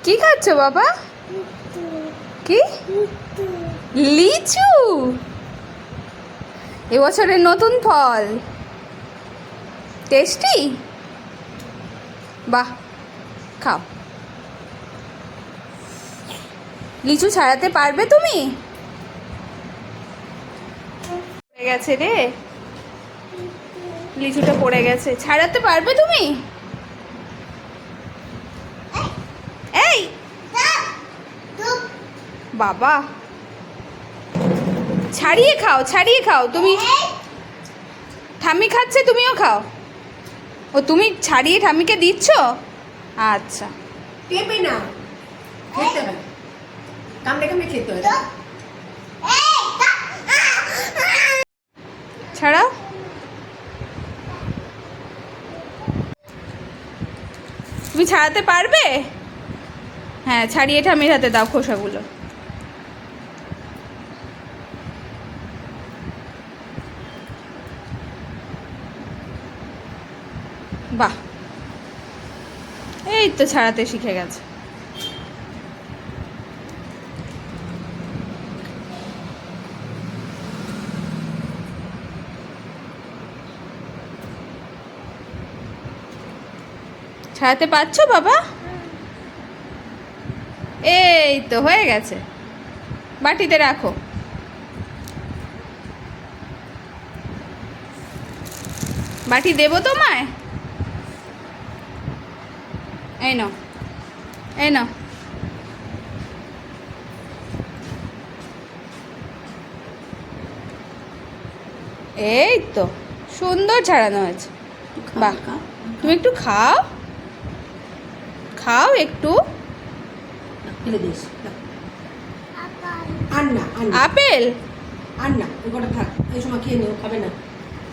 কি খাচ্ছ বাবা? কি? লিচু। এবছরের নতুন ফল। টেস্টি? বাহ, খাও। লিচু ছাড়াতে পারবে তুমি? পড়ে গেছে রে, লিচুটা পড়ে গেছে। ছাড়াতে পারবে তুমি? এই বাবা, ছাড়িয়ে খাও, ছাড়িয়ে খাও। তুমি ঠাম্মি খাচ্ছে, তুমিও খাও। ও, তুমি ছাড়িয়ে ঠাম্মিকে দিচ্ছ? আচ্ছা। টেপে না, খেতে হবে, কামড়ে কামড়ে খেতে হবে। ছাড়াও। তুমি ছাড়াতে পারবে? হ্যাঁ, ছাড়িয়ে ঠাম্মির হাতে দাও খোসাগুলো। বাহ, এই তো ছাড়াতে শিখে গেছে। ছাড়াতে পারছো বাবা? এই তো হয়ে গেছে। বাটিতে রাখো। বাটি দেবো তোমায়? এই নাও, এই নাও। এই তো সুন্দর ছাড়ানো হয়েছে। বাহ, তুমি একটু খাও, খাও একটু। ফেলে দিস আর না, আপেল? আর না, ওটা থাক, এই সময় খেয়ে নিও, খাবে না।